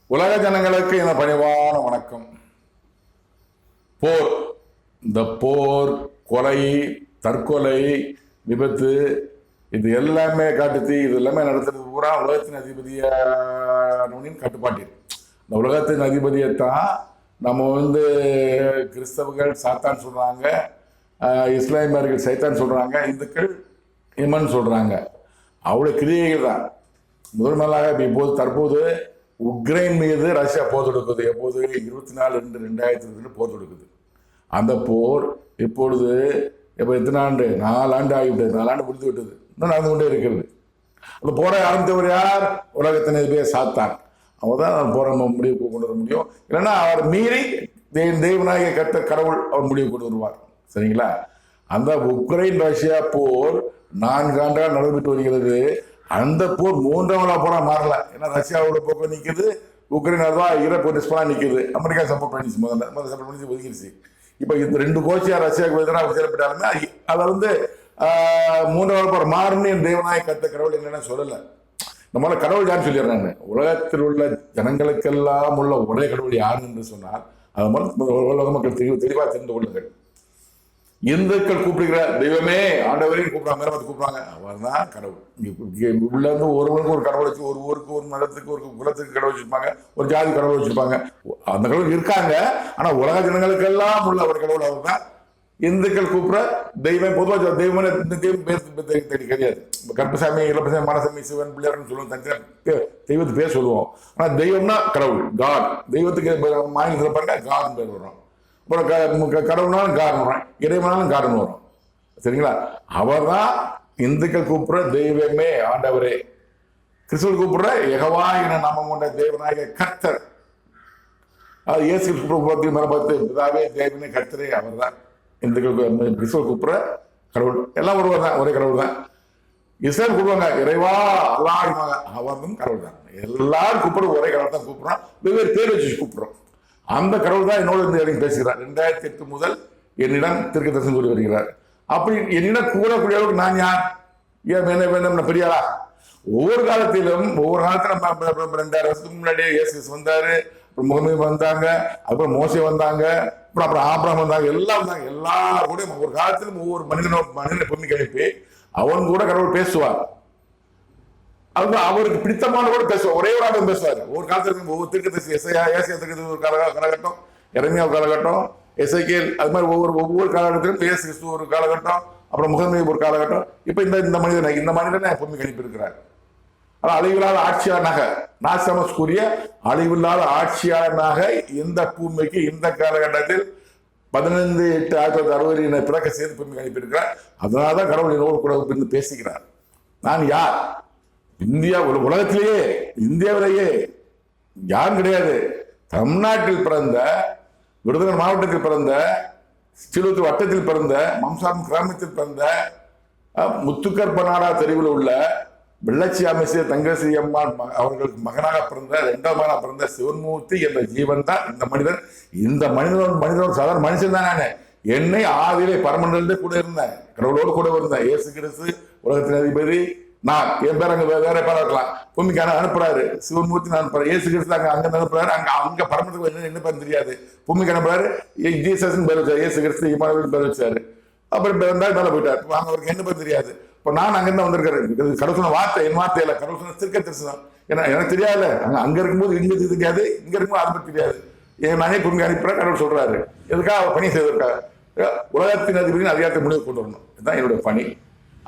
உலக ஜனங்களுக்கு என பணிவான வணக்கம். போர், இந்த போர், கொலை, தற்கொலை, விபத்து, இது எல்லாமே காட்டுத்தி, இது எல்லாமே நடத்துறது பூரா உலகத்தின் அதிபதியின் கட்டுப்பாட்டில். இந்த உலகத்தின் அதிபதியைத்தான் நம்ம கிறிஸ்தவர்கள் சாத்தான் சொல்றாங்க, இஸ்லாமியர்கள் சைத்தான் சொல்றாங்க, இந்துக்கள் இமன் சொல்றாங்க. அவ்வளவு கிரியைகள் தான். முதல் நாளாக இப்போது தற்போது உக்ரைன் மீது ரஷ்யா போர் தொடுக்குது. எப்போது 24/2/2022 போர் தொடுக்குது. அந்த போர் இப்பொழுது இப்போ எத்தனை ஆண்டு? 4 ஆண்டு ஆகிவிட்டது. 4 ஆண்டு முடித்து விட்டது. இன்னும் நடந்து கொண்டே இருக்கிறது. அந்த போரை ஆரம்பித்தவர் யார்? உலகத்தின் பேர் சாத்தான். அவர் தான் அந்த போரை முடிவுக்கு கொண்டு வர முடியும். இல்லைன்னா அவர் மீறி தெய்வநாயக கத்த கடவுள் அவர் முடிவு கொண்டு வருவார். சரிங்களா? அந்த உக்ரைன் ரஷ்யா போர் 4 ஆண்டாக நடைபெற்று வருகிறது. அந்த போர் 3ஆம் போரா மாறல. ஏன்னா ரஷ்யாவோட போக்கு நிற்குது, உக்ரைன் தான் ஈரோப் டிஸ்பெல்லாம் நிற்குது. அமெரிக்கா சப்போர்ட் பண்ணிச்சு, முதல்ல சப்போர்ட் பண்ணி ஒதுக்கிடுச்சு. இப்போ இந்த 2 கோச்சியா ரஷ்யாவுக்கு எதிராக செயல்பட்டாலுமே அதை 3ஆம் போர் மாறுன்னு என் தேவநாயக கத்த கடவுள் என்னன்னு சொல்லலை. நம்மளால கடவுள் யாருன்னு சொல்லிடுறேன். உலகத்தில் உள்ள ஜனங்களுக்கெல்லாம் உள்ள ஒரே கடவுள் யாரு என்று சொன்னால் அது மாதிரி உலக மக்கள் தெளிவாக தெரிந்து கொள்ளுங்கள். இந்துக்கள் கூப்பிடுகிற தெய்வமே ஆண்டவரையும் கூப்பிடுறாங்க, மேல பார்த்து கூப்பிடுறாங்க. அவர் தான் கடவுள். உள்ள இருந்து ஒருவனுக்கு ஒரு கடவுள் வச்சு, ஒரு ஊருக்கு, ஒரு மதத்துக்கு, ஒரு குலத்துக்கு கடவுள் வச்சிருப்பாங்க, ஒரு ஜாதி கடவுள் வச்சிருப்பாங்க. அந்த கடவுள் இருக்காங்க. ஆனா உலக ஜனங்களுக்கெல்லாம் உள்ள ஒரு கடவுள் அவர் தான். இந்துக்கள் கூப்பிடுற தெய்வம் பொதுவாக தெய்வம் இந்த தெய்வம் பேர் கிடையாது. கருப்பசாமி, இளப்பசாமி, மனசாமி, சிவன், பிள்ளையார்னு சொல்லுவோம். தனியாக தெய்வத்து பேர் சொல்லுவோம். ஆனா தெய்வம்னா கடவுள், காட். தெய்வத்துக்கு மாநிலத்தில் பாருங்க காட் பேர் வரும். கடவுள்னாலும் காரணம் வரும், இறைவனாலும் காரணம் வரும். சரிங்களா? அவர் தான் இந்துக்கள் கூப்பிடுற தெய்வமே ஆண்டவரே. கிறிஸ்துவ கூப்பிடுற யெகோவா என நாமம் கொண்ட தேவநாயக கர்த்தர். அது இயேசு பார்த்து பிதாவே தேவனே கர்த்தரே அவர் தான். இந்துக்கள் கிறிஸ்துவ கூப்பிடுற கடவுள் எல்லாம் ஒருவர் தான், ஒரே கடவுள் தான். இஸ்லாம் கூப்பிடுவாங்க இறைவா அல்லாஹ், அவரும் கடவுள் தான். எல்லாரும் கூப்பிடுற ஒரே கடவுள் தான் கூப்பிடுறோம். வெவ்வேறு பேர் வச்சு கூப்பிடுறோம். அந்த கடவுள் தான் என்னோட இருந்து பேசுகிறார். 2008 முதல் என்னிடம் தீர்க்க தரிசனம் கூறி வருகிறார். அப்படி என்னிடம் கூறக்கூடிய அளவுக்கு நான் யார்? ஏன் என்ன வேண்டும்? பெரியாரா? ஒவ்வொரு காலத்திலும் 2000 வருஷத்துக்கு முன்னாடியே இயேசு வந்தாரு, அப்புறம் முகமது வந்தாங்க, அப்புறம் மோசே வந்தாங்க, அப்புறம் ஆபிரகாம் வந்தாங்க, எல்லாம் வந்தாங்க. எல்லாரும் கூட ஒவ்வொரு காலத்திலும் ஒவ்வொரு மனிதனை பொண்ணு அனுப்பி அவன் கூட கடவுள் பேசுவார். அவருக்கு பிடித்தமான கூட பேசுவார். ஒரே ஒரு ஆளும் பேசுவார். ஒவ்வொரு காலத்துல ஒவ்வொரு தீர்க்கதரிசி, ஏசியா ஒரு காலகட்டம், எரேமியா ஒரு காலகட்டம், எசேக்கியேல், அது மாதிரி ஒவ்வொரு காலகட்டத்திலும் இயேசு கிறிஸ்து ஒரு காலகட்டம், அப்புறம் முகமது ஒரு காலகட்டம். இப்ப இந்த மனிதனை பூமிக்கு அனுப்பியிருக்கிறார். ஆனால் அழிவில்லாத ஆட்சியாளனாக, நாசமஸ்கூறிய அழிவில்லாத ஆட்சியாளனாக இந்த பூமிக்கு இந்த காலகட்டத்தில் 15/8/1960 பிறக்க செய்து பூமிக்கு அனுப்பியிருக்கிறார். அதனாலதான் கடவுள் என்னோடு கூட பேசுகிறார். நான் யார்? இந்தியா உலகத்திலேயே, இந்தியாவிலேயே யாரும் கிடையாது. தமிழ்நாட்டில் பிறந்த, விருதுநகர் மாவட்டத்தில் பிறந்த, ஸ்ரீலூர் வட்டத்தில் பிறந்த, மம்சாரம் கிராமத்தில் பிறந்த, முத்துக்கற்பனாரா தெருவில் உள்ள வெள்ளச்சி அமைச்சர் தங்கஸ்ரீ அம்மாள் அவர்களுக்கு மகனாக பிறந்த, 2ஆம் மகனாக பிறந்த சிவன்மூர்த்தி என்ற ஜீவன் தான் இந்த மனிதன். இந்த மனிதனோட சாதாரண மனுஷன் தான். நான் என்னை ஆதியிலே பரமண்டலே கூட இருந்தேன், கடவுளோடு கூட இருந்தேன். இயேசு கிறிஸ்து உலகத்தின் அதிபதி. நான் என் பேர் அங்க வேற பேரா இருக்கலாம், பூமிக்கு அனுப்புறாரு. சிவன்மூர்த்தி நான் அனுப்புறேன், இயேசு கிறிஸ்து அங்க அனுப்புறாரு. அங்க பரமத்துக்கு என்ன பேர் தெரியாது, பூமிக்கு அனுப்புறாரு. ஜீசஸ் பேர் வச்சாரு, இயேசு கிறிஸ்து இமானுவேல் பேர் வச்சாரு. அப்புறம் மேல போயிட்டாரு. அவருக்கு என்ன பேர் தெரியாது. இப்ப நான் அங்கிருந்து வந்திருக்கிறேன். கடவுள் சொன்ன வார்த்தை என் வார்த்தை இல்ல, கடவுள் சொன்ன தீர்க்க தரிசனம். ஏன்னா எனக்கு தெரியாது, அங்க இருக்கும்போது இங்க தெரியாது, இங்க இருக்கும்போது அதை பற்றி தெரியாது. என் நானே பூமிக்கு அனுப்புறேன், கடவுள் சொல்றாரு. எதுக்காக அவர் பணி செய்வதற்காக உலகத்தின் அதிபதியின் அதிகாரத்தை முடிவு கொண்டு வரணும். இதுதான் என்னுடைய பணி.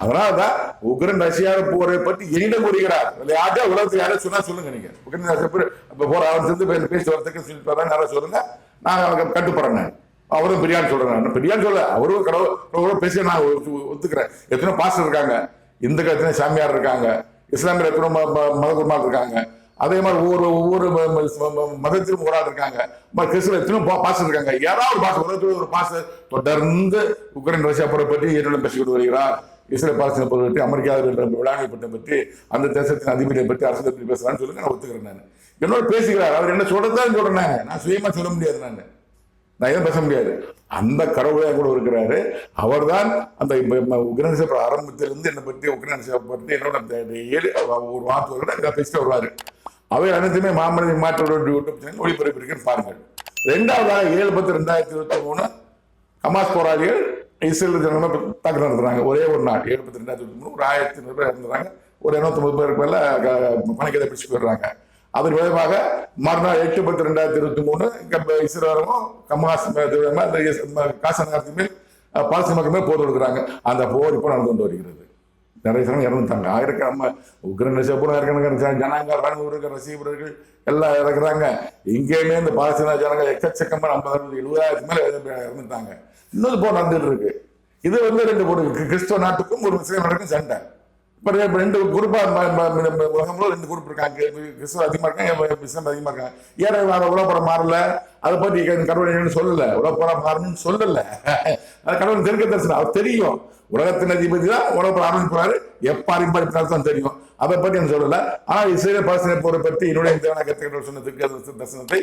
அதனாலதான் உக்ரைன் ரஷ்யா போரை பற்றி என்னிடம் கூறுகிறார். யார்ட்டா உலகத்தில் யாரும் சொன்னா சொல்லுங்க. நீங்க உக்ரைன் போற அவன் சேர்ந்து பேசி வரத்துக்கு சொல்லிட்டு சொல்லுங்க, நான் கட்டுப்படுறேன். அவரும் பெரியான்னு சொல்றேன். பெரியான்னு சொல்ல, அவரும் கடவுளோட பேச நான் ஒத்துக்கிறேன். எத்தனை பாஸ்டர் இருக்காங்க, இந்துக்கள் எத்தனை சாமியார் இருக்காங்க, இஸ்லாமியர் எத்தனை மதகுருமார் இருக்காங்க, அதே மாதிரி ஒவ்வொரு மதத்திலும் ஒரு ஆள் இருக்காங்க, கிறிஸ்துவ எத்தனை பாஸ்டர் இருக்காங்க. யாராவது பாஸ்டர், ஒரு பாஸ்டர் தொடர்ந்து உக்ரைன் ரஷ்யா போரை பற்றி என்னிடம் பேசிக்கொண்டு வருகிறார். இஸ்ரேல் பாலஸ்தீன போரை பற்றி, அமெரிக்காவில் விளையாட்டு பட்டம் பற்றி, அந்த தேசத்தின் அதிபதியை பற்றி, அரசு பற்றி பேசுறான்னு சொல்லுங்க, நான் ஒத்துக்கிறேன். நான் என்னோட பேசுகிறார். அவர் என்ன சொல்றதான் சொல்றேன். நான் சுயமா சொல்ல முடியாது. நான் ஏன் பேச முடியாது. அந்த கடவுளையா கூட இருக்கிறாரு. அவர் தான் அந்த உக்ரைன் ஆரம்பத்திலிருந்து என்னை பற்றி, உக்ரைன் பற்றி என்னோட ஒரு வார்த்தை பேசிட்டு வருவாரு. அவை அனைத்துமே மாமனித மாற்ற ஒளிபரப்பிருக்கேன்னு பாருங்கள். 2வது 7/10/2023 ஹமாஸ் போராளிகள் இஸ்ரேல் ஜனங்களை தாக்குதல் நடத்துறாங்க. ஒரே ஒரு நாள் 7/10/2023 ஒரு 1500 பேர் இறந்துறாங்க. ஒரு 250 பேருக்கு மேல பணிக்கதை பிடிச்சு போயிடுறாங்க. அதன் விளைவாக மறுநாள் 8/10/2023 இஸ்ரேலும் ஹமாஸ் காசா நகரத்தின் மேல் பாலஸ்தீன மக்கள் மேல் போர் தொடுக்கிறாங்க. அந்த போர் இப்போ நடந்து கொண்டு வருகிறது. நிறைய சனம் இறந்துட்டாங்க. ஆயிரக்கணக்கான உக்ரைன் ஜனங்கள் ரசிகர்கள் எல்லாம் இறக்குறாங்க. இங்கேயுமே இந்த பாலஸ்தீன ஜனங்கள் எக்கச்சக்கமான 50,000-70,000 மேல இறந்துட்டாங்க. இன்னொரு போர் நடந்துட்டு இருக்கு. இது வந்து 2 கிறிஸ்தவ நாட்டுக்கும் ஒரு முஸ்லீம் நாட்டுக்கும் சண்டை. இப்போ 2 குரூப்பா உலகம்ல 2 குரூப் இருக்காங்க. கிறிஸ்தவ அதிகமா இருக்காங்க, முஸ்லீம் அதிகமா இருக்காங்க. ஏன் உலகப்புறம் மாறல? அதை பத்தி கடவுள் சொல்லல. உலகப்புறம் மாறணும்னு சொல்லல. அது கடவுள் தெற்க தரிசனம் அவர் தெரியும். உலகத்தின் அதிபதி தான் உலகப்புறம் ஆரம்பிப்பாரு. எப்ப ஆரம்பிப்பாரு தெரியும். அதை பத்தி எனக்கு சொல்லல. ஆனா இஸ்ரேல் பாலஸ்தீன போரை பத்தி என்னுடைய தேவனா கருத்துக்கள் சொன்ன தரிசனத்தை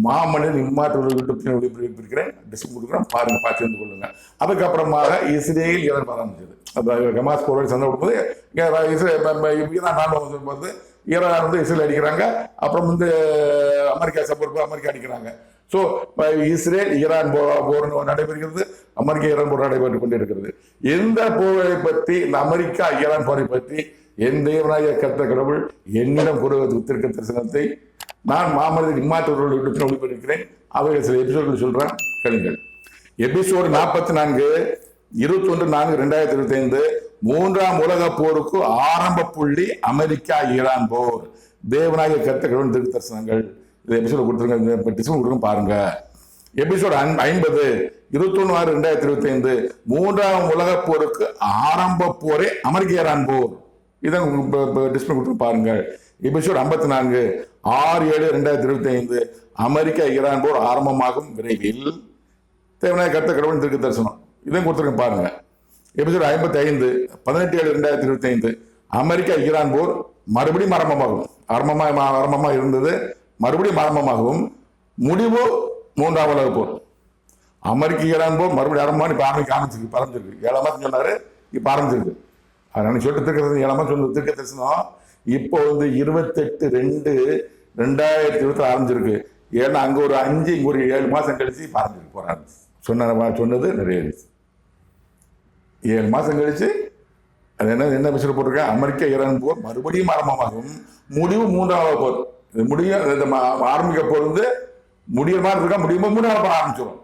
மாமனிதன் ஒளிபரப்பிருக்கிறேன். டிஸ்கிரிப்ஷன் கொடுக்குறேன், பாருங்க, பார்த்து வந்து கொள்ளுங்க. அதுக்கப்புறமாக இஸ்ரேல் ஈரான் ஆரம்பிச்சது. ஹமாஸ் போராடி சண்டை கொடுக்கும்போது ஈரான் ராணுவம் வந்து ஈரான் வந்து இஸ்ரேல் அடிக்கிறாங்க. அப்புறம் வந்து அமெரிக்கா சப்போர்ட் அமெரிக்கா அடிக்கிறாங்க. ஸோ இஸ்ரேல் ஈரான் போர் நடைபெறுகிறது. அமெரிக்கா ஈரான் போர் நடைபெற்றுக் கொண்டிருக்கிறது. எந்த போரை பற்றி, இந்த அமெரிக்கா ஈரான் போரை பற்றி என் தேவனாய கர்த்தர் கடவுள் என்னிடம் கூறுவது உத்திருக்க தரிசனத்தை நான் மாமனிதன் இம்மாற்றவர்கள் ஒளிபரப்பிருக்கிறேன். அவைகள் சில எபிசோடுகள் சொல்றேன், கேளுங்கள். எபிசோடு 44 21/4/2025 3ஆம் உலக போருக்கு ஆரம்ப புள்ளி அமெரிக்கா ஈரான் போர். தேவனாய கர்த்தர் கடவுள் திருக்கு தரிசனங்கள். இந்த எபிசோடு கொடுத்துருங்க, பாருங்க. எபிசோடு 50 21/6/2025 3ஆம் உலக போருக்கு ஆரம்ப போரே அமெரிக்க ஈரான் போர். இதான் டிஸ்பிளே கொடுத்து பாருங்க. எபிசோடு 54 6/7/2025 அமெரிக்கா ஈரான் போர் ஆரம்பமாகும் விரைவில். தேவனாய கர்த்தர் கடவுள் திருக்கு தரிசனம். இதையும் கொடுத்துருங்க, பாருங்க. எபிசோடு 55 18/7/2025 அமெரிக்கா ஈரான் போர் மறுபடியும் ஆரம்பமாகும். ஆரம்பமா இருந்தது, மறுபடியும் ஆரம்பமாகவும். முடிவு 3ஆம் உலக போர். அமெரிக்க ஈரான் போர் மறுபடியும் ஆரம்பமாக இப்ப ஆரம்பிச்சிருக்கு. 7 மாதம் சொன்னாரு, இப்ப ஆரம்பிச்சிருக்கு. அதனால சொல்லிட்டு திருக்க 7 மாதம் சொன்ன திருக்க தரிசனம் இப்போ வந்து 28/2/2020 ஆரம்பிச்சிருக்கு. ஏன்னா அங்க ஒரு 5 இங்க ஒரு 7 மாசம் கழிச்சு ஆரம்பிச்சிருக்கு போறாங்க. சொன்னது நிறைவேறிச்சு. 7 மாசம் கழிச்சு அது என்ன விஷயம் போட்டிருக்கேன்? அமெரிக்கா ஈரான் போர் மறுபடியும் ஆரம்பமாகும். முடிவு 3ஆம் போர். இது முடியும் ஆரம்பிக்க போறது முடிகிற மாதிரி இருக்கா, முடியுமா 3ஆம் போர் ஆரம்பிச்சிடும்.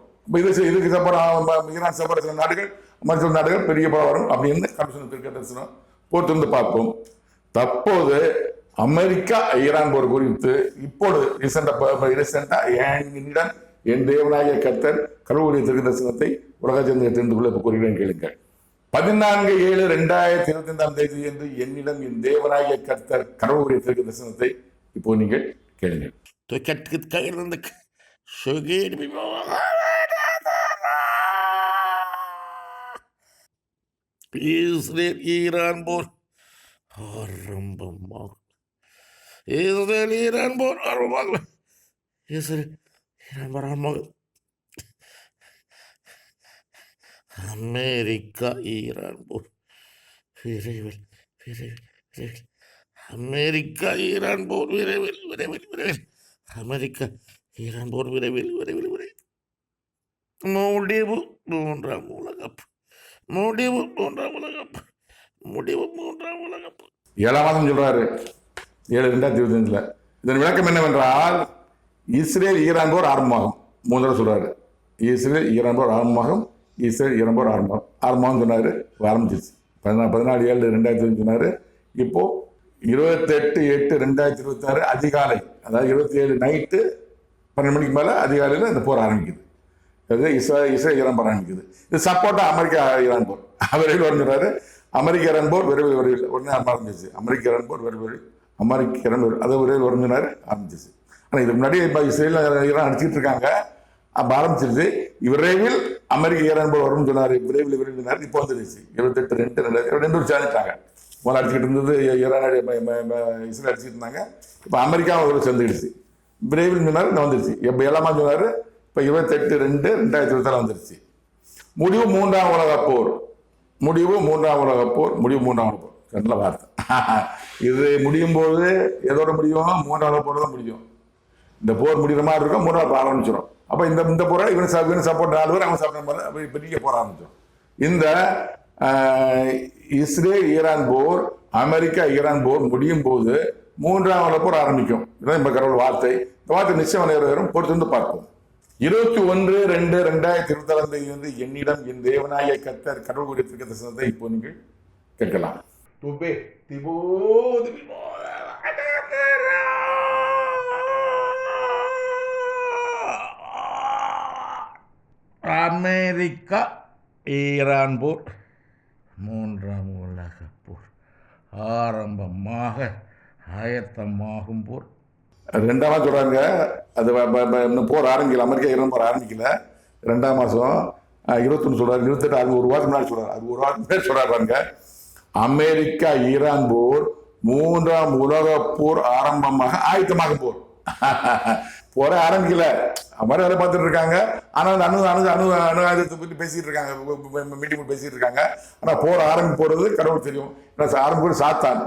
இதுக்கு சப்போர்ட் ஈரான் சப்போர்ட் சில நாடுகள், மற்ற நாடுகள் பெரிய போர் வரும் அப்படின்னு கமிஷன் திருக்க தரிசனம் போட்டு வந்து பார்ப்போம். தற்போது அமெரிக்கா ஈரான் போர் குறித்து இப்போது ரீசெண்டா என்னிடம் என் தேவனாகிய கர்த்தர் கடவுளுடைய திருக்கு தரிசனத்தை உலக சேர்ந்து தெரிந்து கொள்ள கூறுகிறேன், கேளுங்கள். 14/7/2025 என்று என்னிடம் என் தேவனாகிய கர்த்தர் கடவுளுடைய திருக்கு தரிசனத்தை இப்போ நீங்கள் கேளுங்கள். இஸ்ரேல் ஈரான் போர் ஆரம்பமாக. இஸ்ரேல் ஈரான் போர் ஆரம்பமாக. இஸ்ரேல் ஈரான் போர் ஆரம்பமாக. அமெரிக்கா ஈரான் போர் விரைவில் விரைவில் விரைவில். அமெரிக்கா ஈரான் போர் விரைவில் விரைவில் விரைவில். அமெரிக்கா ஈரான் போர் விரைவில் விரைவில் விரைவில். முடிவு 3ஆம் உலகம். முடிவு 3ஆம் உலகம். முடிவு 3ஆம் உலகம். 7 மாதம் சொல்றாரு. 7/2025. இதன் விளக்கம் என்னவென்றால் இஸ்ரேல் ஈரான் போர் ஆரம்பமாகும். 3 தடவை சொல்றாரு. இஸ்ரேல் ஈரான் போர் ஆரம்பமாகும். இஸ்ரேல் ஈரான் போர் ஆரம்பமாகும் சொன்னாரு. ஆரம்பிச்சிச்சு. 14/7/2025 சொன்னாரு. இப்போ 28/8/2026 அதிகாலை, அதாவது 27 நைட்டு 12 மணிக்கு மேல அதிகாலையில் இந்த போர் ஆரம்பிக்குது. இஸ்ரேல் ஈரான் போர் ஆரம்பிக்குது. இது சப்போர்ட்டா அமெரிக்கா ஈரான் போர் விரைவில் வருகிறாரு. அமெரிக்க ஈரான் போர் விரைவில் உடனே ஆரம்பிச்சிச்சு. அமெரிக்க ஈரான் போர் விரைவில் அது விரைவில் வருகிறாரு, ஆரம்பிச்சிச்சு. ஆனால் இதுக்கு முன்னாடி இப்போ இஸ்ரேல் ஈரான் அடிச்சுட்டு இருக்காங்க. அப்போ ஆரம்பிச்சிருச்சு. விரைவில் அமெரிக்க ஈரான் போர் வரும்னு சொன்னார். விரைவில் சொன்னார். இப்போ வந்துருச்சு. 28/2/2022 சேர்ந்துட்டாங்க. முதல்ல அடிச்சுக்கிட்டு இருந்தது ஈரான், இஸ்ரேல் அடிச்சுட்டு இருந்தாங்க. இப்போ அமெரிக்காவும் ஒரு சேர்ந்துக்கிடுச்சு. விரைவில் சொன்னார், இந்த வந்துருச்சு. இப்போ 7 மாதம் சொன்னார். இப்போ 28/2/2024 வந்துருச்சு. முடிவு 3ஆம் உலக போர். முடிவு 3ஆம் உலக போர். முடிவு 3ஆம் உலக போர். நல்ல வார்த்தை. இது முடியும் போது எதோட முடியும்? மூன்றாவது போர் தான் முடியும். இந்த போர் முடிகிற மாதிரி இருக்கும், மூன்றாவது போர் ஆரம்பிச்சிடும். அப்போ இந்த போரை இவன் சப்போர்ட் 4 பேர், அவன் சப்போர்ட் போது பெரிய போர் ஆரம்பிச்சிடும். இந்த இஸ்ரேல் ஈரான் போர், அமெரிக்கா ஈரான் போர் முடியும் போது மூன்றாவது போர் ஆரம்பிக்கும். இதுதான் நம்ம கடவுள் வார்த்தை. இந்த வார்த்தை நிச்சயம் நிறைவேறும். பொறுத்து பார்ப்போம். 21/2/2026 என்னிடம் என் தேவனாய கர்த்தர் கடவுள் கூடிய தரிசனத்தை இப்போ நீங்கள் கேட்கலாம். அமெரிக்கா ஈரான் போர், 3ஆம் உலகப் போர் ஆரம்பமாக ஆயத்தமாகும் போர். 2ஆம் சொல்றாங்க. அது இன்னும் போர் ஆரம்பிக்கல. அமெரிக்கா ஈரான் போர் ஆரம்பிக்கல. 2ஆம் மாதம் 21 சொல்றாரு, 28 அது ஒரு வாரத்துக்கு முன்னாடி சொல்றாரு. அது ஒரு வாரத்துக்கு முன்னாடி சொல்றாங்க. அமெரிக்கா ஈரான் போர் 3ஆம் உலக போர் ஆரம்பமாக ஆயத்தமாகும் போர். போற ஆரம்பிக்கல, மாதிரி வேலை பார்த்துட்டு இருக்காங்க. ஆனால் அணு அணு அணு அணு ஆயுதத்தை பற்றி பேசிட்டு இருக்காங்க, மீட்டிங் பேசிட்டு இருக்காங்க. ஆனால் போர் ஆரம்பி போறது கடவுள் தெரியும். ஆரம்பிப்பது சாத்தான்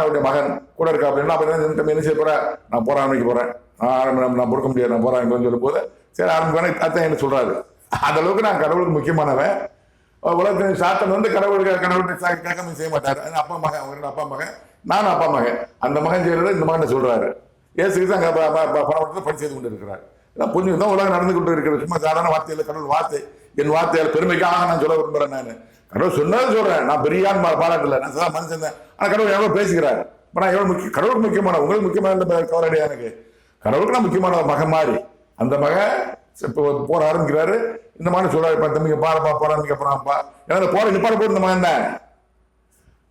அவருடைய மகன் கூட இருக்கா. அப்படின்னா அப்ப என்ன செய்ய போறேன்? நான் போற ஆரம்பிக்க போறேன், நான் பொறுக்க முடியாது, நான் போற ஆரம்பிக்க சொல்லும் போது சரி ஆரம்பிப்பேன். அதான் என்ன சொல்றாரு, அந்த அளவுக்கு நான் கடவுளுக்கு முக்கியமானவன். உலகத்தின் சாத்தன் கடவுளுடைய கேட்காம செய்ய மாட்டாரு. அப்பா மகன், அவரோட அப்பா மகன், நானும் அப்பா மகன். அந்த மகன் செய்யறத இந்த மகன் சொல்றாரு. ஏசுக்கு அங்கே பணத்தை பணி செய்து கொண்டு இருக்கிறார். புரிஞ்சு தான் உலகம் நடந்து கொண்டு இருக்கிறது. சும்மா சாதாரண வார்த்தையில் கடவுள் வார்த்தை, என் வார்த்தையால் பெருமைக்காக நான் சொல்ல விரும்புறேன். நான் கடவுள் சொன்னதை சொல்றேன். நான் பெரியான் பாராட்டல, நான் சாதாரண மனுஷன் தான். ஆனால் கடவுள் எவ்வளவு பேசுகிறார். இப்போ நான் எவ்வளவு கடவுளுக்கு முக்கியமான, உங்களுக்கு முக்கியமான கவலை எனக்கு. கடவுளுக்கு நான் முக்கியமான மகன் மாதிரி. அந்த மகன் இப்போ போற ஆரம்பிக்கிறாரு. இந்த மாதிரி சொல்றாரு, தம்பிங்க பாருப்பா, போராடிக்க போறான்ப்பா. ஏன்னா போற நிப்பாட போட்டு இந்த மகன் தான்.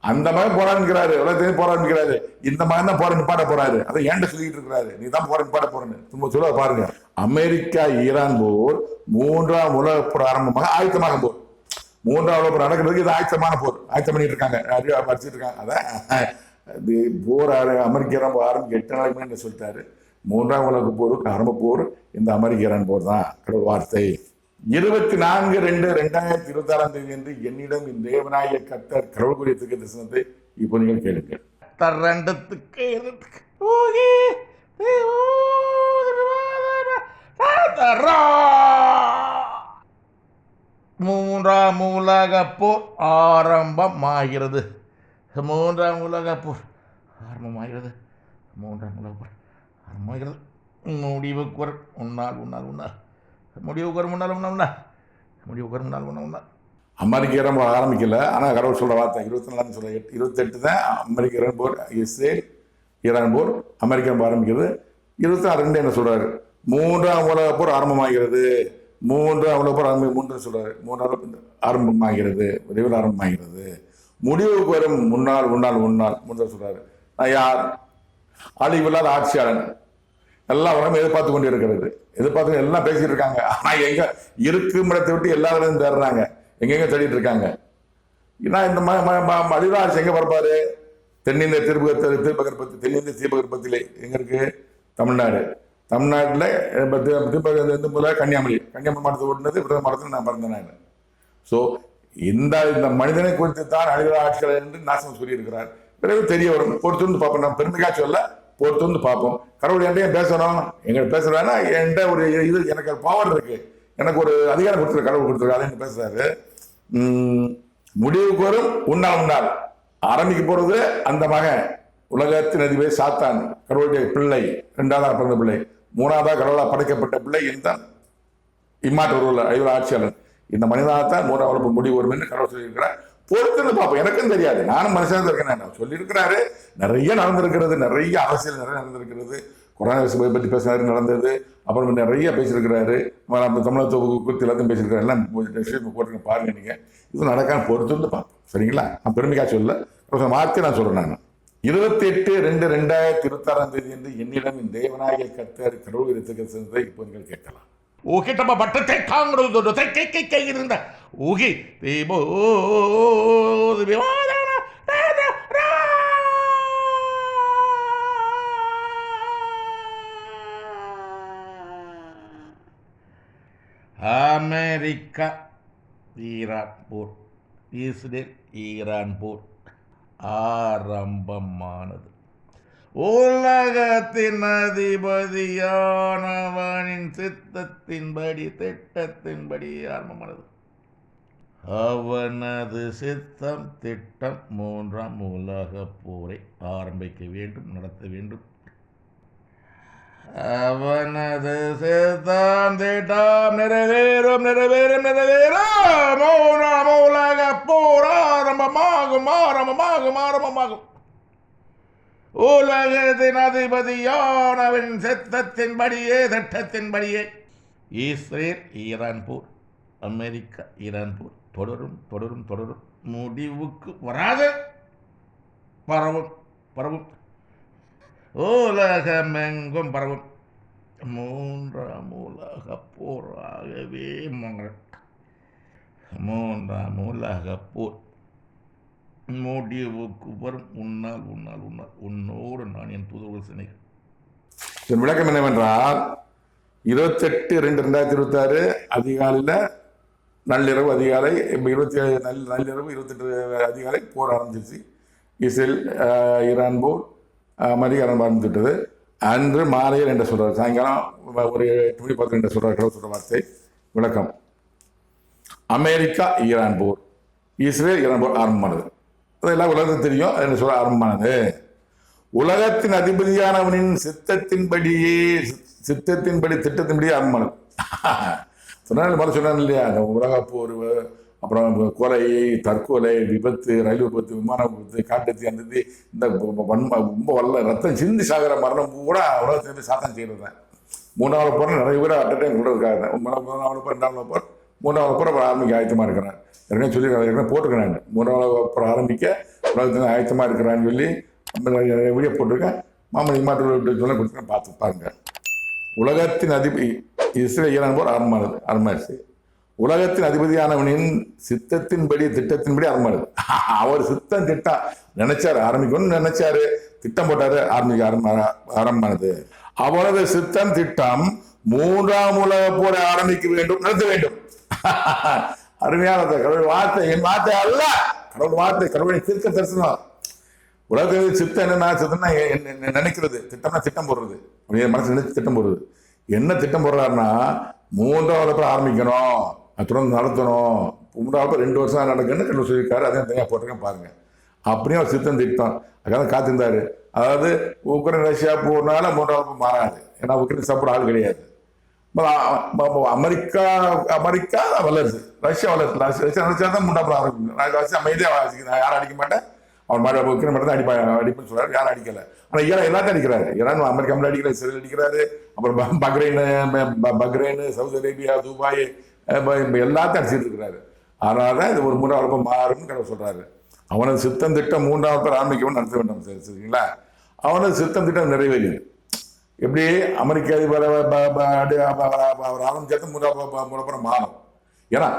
அந்த மகன் போராடுங்கிறாரு, உலகத்தையும் போராடுங்கிறாரு. இந்த மகன் தான் போற நிப்பாட்ட போறாரு. அதை ஏன்ட சொல்லிட்டு இருக்கிறாரு, நீ தான் போற நிப்பாட்ட போறேன்னு. சும்மா சொல்ல பாருங்க. அமெரிக்கா ஈரான் போர் 3ஆம் உலக போர் ஆரம்பமாக ஆயத்தமாக போர். 3ஆம் உலக போர் நடக்கிறதுக்கு இது ஆயத்தமான போர். ஆயத்தம் பண்ணிட்டு இருக்காங்க, படிச்சுட்டு இருக்காங்க. அதான் போர் அமெரிக்க ஈரான் போர் ஆரம்பிக்க 8 நாளைக்கு முன்னாடி சொல்லிட்டாரு. 3ஆம் உலக போருக்கு ஆரம்ப போர் இந்த அமெரிக்க ஈரான் போர் தான். கடவுள் வார்த்தை. 24/2/2026 என்னிடம் என் தேவனாய கர்த்தர் கடவுள் கூடிய தரிசனத்தை இப்போ நீங்கள் கேளுங்கள். மூன்றாம் உலகப் போர் ஆரம்பமாகிறது. 3ஆம் உலகப் போர் ஆரம்பமாகிறது. 3ஆம் உலகப் போர் ஆரம்பமாகிறது. முடிவுக்கு வரும் உன்னால் முடிவுக்கு வரும் முன்னால். அமெரிக்க ஈரான் போர் ஆரம்பிக்கல. ஆனால் கடவுள் சொல்ற வார்த்தை 24 சொல்ல 28 தான் அமெரிக்க ஈரான் போர், இஸ்ரேல் ஈரான் போர், அமெரிக்கா போர் ஆரம்பிக்கிறது. 26 என்ன சொல்றாரு? 3ஆம் உலக போர் ஆரம்பமாகிறது. 3ஆம் உலக போர் 3 சொல்றாரு. 3ஆம் ஆரம்பமாகிறது, விரைவில் ஆரம்பமாகிறது. முடிவுக்கு வரும் முன்னால் 3 சொல்றாரு. நான் யார்? அழிவில்லாத ஆட்சியாளன். எல்லாம் உடம்பு எதிர்பார்த்து கொண்டு இருக்கிறது. எதிர்பார்த்து எல்லாம் பேசிட்டு இருக்காங்க. ஆனா எங்க இருக்கும் இடத்தை விட்டு எல்லாரும் தேடுறாங்க, எங்கெங்க தேடிட்டு இருக்காங்க. ஏன்னா இந்த அழிவாட்சி எங்க பரப்பாரு? தென்னிந்திய தென்னிந்திய தீபகற்பத்திலே எங்க இருக்கு? தமிழ்நாடு. தமிழ்நாட்டில் கன்னியாகுமரி மாவட்டத்தை ஓட்டுனது மரத்தில் நான் பிறந்தேன். ஸோ இந்த மனிதனை குறித்து தான் அழிவு ஆட்சிகள் என்று நாசம் சொல்லியிருக்கிறார். பிறகு தெரிய வரும். பொறுத்து பார்ப்போம். நம்ம பெருமைக்கா சொல்ல, பொறுத்து பார்ப்போம். கடவுள் என்கிட்ட ஏன் பேசணும்? எங்க பேசுறாருன்னா என்கிட்ட ஒரு இது, எனக்கு ஒரு பவர் இருக்கு, எனக்கு ஒரு அதிகாரம் கொடுத்துரு, கடவுள் கொடுத்துருக்காரு. அதை பேசுறாரு. முடிவுக்கு வரும் உன்னால் ஆரம்பிக்க போறது அந்த மகன், உலகத்தின் அதிபதி சாத்தான், கடவுளுடைய பிள்ளை, 2ஆவதாக பிறந்த பிள்ளை, 3ஆவதாக கடவுளாக படைக்கப்பட்ட பிள்ளை. இந்த இம்மாற்ற ஒரு அழிவு ஆட்சியாளர். இந்த மனிதனாகத்தான் 3ஆவது முடிவு வரும் என்று கடவுள் சொல்லியிருக்கிறார். பொறுத்து பார்ப்போம். எனக்கும் தெரியாது, நானும் மனுஷனாக இருக்கேன். சொல்லியிருக்கிறாரு. நிறைய நடந்திருக்கிறது, நிறைய அரசியல் நிறைய நடந்திருக்கிறது. கொரோனா வைரஸ் பற்றி பேசினாரு, நடந்தது. அப்புறம் நிறைய பேசியிருக்கிறாரு. நம்ம தமிழகத்தை குறித்து எல்லாத்தையும் பேசியிருக்காரு. எல்லாம் போட்டுருங்க, பாருங்க. நீங்க இது நடக்காம பொறுத்து பார்ப்போம். சரிங்களா? நான் பெருமைக்கா சொல்ல, வார்த்தை நான் சொல்றேன். நான் 28/2/2026 என்னிடம் என் தேவனாகிய கர்த்தர் கடவுள் இருக்கிறதை இப்போ நீங்கள் கேட்கலாம். ಊಹಿಟಮ ಬಟ್ಟೆ ಕಾಂಗ್ರೂದು ಕೈ ಇರಿಂದ ಊಗಿ ದೇವೋ ವಿವಾದನ அமெரிக்கா ஈரான் போர், இஸ்ரேல் ஈரான் போர் ஆரம்பமானது. உலகத்தின் அதிபதியானவனின் சித்தத்தின்படி திட்டத்தின்படி ஆரம்பமானது. அவனது சித்தம் திட்டம் 3ஆம் உலகப் போரை ஆரம்பிக்க வேண்டும், நடத்த வேண்டும். அவனது சித்தம் திட்டம் நிறைவேறும் நிறைவேறும் நிறைவேறும். 3ஆம் உலகப் போர் ஆரம்பமாகும் ஆரம்பமாகும் ஆரம்பமாகும். உலகத்தின் அதிபதியானவன் சித்தத்தின்படியே திட்டத்தின்படியே இஸ்ரேல் ஈரான் போர், அமெரிக்கா ஈரான் போர் தொடரும் தொடரும் தொடரும், முடிவுக்கு வராது, பரவும் பரவும், உலகமெங்கும் பரவும். 3ஆம் உலகப் போராகவே 3ஆம் உலகப் போர் முடிவுக்கு வரும். உன்னால் உன்னால் உன்னால் உன்னோடு நான் என் தூதர்கள் சினைகள். இதன் விளக்கம் என்னவென்றால் 28/2/2026 அதிகாலையில் நள்ளிரவு அதிகாலை 27 நள்ளிரவு 28 அதிகாலை போர் ஆரம்பிச்சிருச்சு. இஸ்ரேல் ஈரான் போர் அமெரிக்கா ஆரம்பித்துவிட்டது. அன்று மாலையில் என்று சொல்கிறார், சாயங்காலம் ஒரு 8 மணி 10 என்று சொல்கிறார். சொல்கிற வார்த்தை விளக்கம்: அமெரிக்கா ஈரான் போர், இஸ்ரேல் ஈரான் போர் ஆரம்பமானது. அதெல்லாம் உலகத்துக்கு தெரியும். என்ன சொல்ல ஆரம்பமானது? உலகத்தின் அதிபதியானவனின் சித்தத்தின்படியே திட்டத்தின்படி ஆரம்பமானது. சொன்னால் மாதிரி சொன்னான் இல்லையா, அந்த உலக போர், அப்புறம் கொலை, தற்கொலை, விபத்து, ரயில் விபத்து, விமான விபத்து, காட்டுத்தி, அந்த இந்த ரொம்ப வல்ல ரத்தம் சிந்தி சாகிற மரணம் கூட உலகத்திலிருந்து சாத்தம் செய்கிறது தான். 3ஆவது போர் நிறைய பேர் அட் டைம் கொடுக்காங்க. 1ஆவது போர் 2ஆவது போர் 3ஆவது போர் ஆரம்பிக்க ஆயத்தமாக இருக்கிறான். ஏற்கனவே சொல்லி ஏற்கனவே போட்டிருக்கிறேன். 3ஆவது போர் ஆரம்பிக்க உலகத்தில் ஆயத்தமாக இருக்கிறான்னு சொல்லி வீடியோ போட்டிருக்கேன். மாமன் இமாட்டு சொல்ல கொடுத்துருக்கேன், பார்த்து பாருங்க. உலகத்தின் அதிபதி இஸ்ரேல் ஈரான் போர் ஆரம்பமாச்சு. உலகத்தின் அதிபதியானவனின் சித்தத்தின்படி திட்டத்தின்படி ஆரம்பமானது. அவர் சித்தம் திட்டம் நினைச்சாரு, ஆரம்பிக்கணும்னு நினைச்சாரு, திட்டம் போட்டாரு, ஆரம்பமானது. அவரது சித்தம் திட்டம் 3ஆம் உலக போரை ஆரம்பிக்க வேண்டும், நடத்த வேண்டும். அருமையான கடவுள் வார்த்தை, என் வார்த்தை அல்ல, கடவுள் வார்த்தை, கடவுளின் தீர்க்க தரிசனம். உலகத்தில் சித்தம் என்னன்னா, சித்தம்னா நினைக்கிறது, திட்டம்னா திட்டம் போடுறது, மனசு நினைச்சு திட்டம் போடுறது. என்ன திட்டம் போடுறாருன்னா 3ஆவது போர் ஆரம்பிக்கணும், தொடர்ந்து நடத்தணும், 3ஆவது 2 வருஷம் தான் நடக்குன்னு கடவுள் சொல்லியிருக்காரு. அதையும் தனியாக போட்டிருக்கேன் பாருங்க. அப்படியே அவர் சித்தம் திட்டம் அதுக்காக காத்திருந்தாரு. அதாவது உக்ரைன் ரஷ்யா போறதுனால 3ஆவது மாறாது, ஏன்னா உக்ரைன் சாப்பிட ஆள் கிடையாது. அமெரிக்கா வளருது, ரஷ்யா வளருது. ரஷ்யா தான் 3ஆவது ஆரம்பிக்கும். ரஷ்யா அமைதியாக நான் யாரும் அடிக்க மாட்டேன், அவன் மாதிரி உக்ரைன் மட்டும் தான் அடிப்பேன்னு சொல்றாரு. யாரும் அடிக்கல. ஆனால் ஈரான் எல்லாத்தையும் அடிக்கிறாரு. ஈரான் அமெரிக்கா மட்டும் அடிக்கிறாரு, இஸ்ரேல் அடிக்கிறாரு, அப்புறம் பக்ரைன், சவுதி அரேபியா, துபாய் எல்லாத்தையும் அடிச்சுட்டு இருக்கிறாரு. அதனால தான் இது ஒரு 3ஆவது மாறும்னு கடவுள் சொல்றாரு. அவனது சித்தம் திட்டம் 3ஆவது ஆரம்பிக்கவும் நடத்த வேண்டும். சரிங்களா? அவனது சித்தம் திட்டம் நிறைவேறியது. எப்படி அமெரிக்க அதிபர் ஆரம்பிச்சா 3ஆவது முறை மாறும். ஏன்னா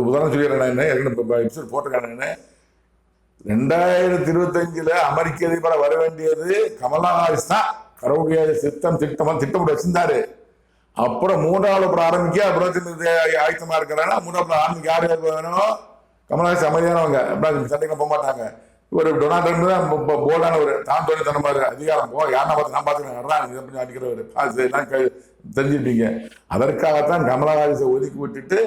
உதாரணம் சொல்லிடுறேன், போட்டிருக்கானு 2025 அமெரிக்க அதிபரை வர வேண்டியது கமலா ஹாரிஸ் தான். கடவுளுடைய சித்தம் திட்டம் வச்சிருந்தாரு. அப்புறம் 3ஆவது போர் ஆரம்பிக்க அப்புறம் ஆயத்தமா இருக்கிறாங்கன்னா 3ஆவது ஆரம்பிக்க யார் வேணும்? கமலா ஹாரிஸ் அமைதியானவங்க, சண்டைக்கு போக மாட்டாங்க. ஒரு டொனால்ட் ட்ரம்ப் தான் போல்டான ஒரு தான் தோணித்தனமா அதிகாரம் யாருன்னா பார்த்து நான் பார்த்துக்கிறேன் அடிக்கிறவர் எல்லாம் தெரிஞ்சுட்டீங்க. அதற்காகத்தான் கமலா ஹாரிஸை ஒதுக்கி விட்டுட்டு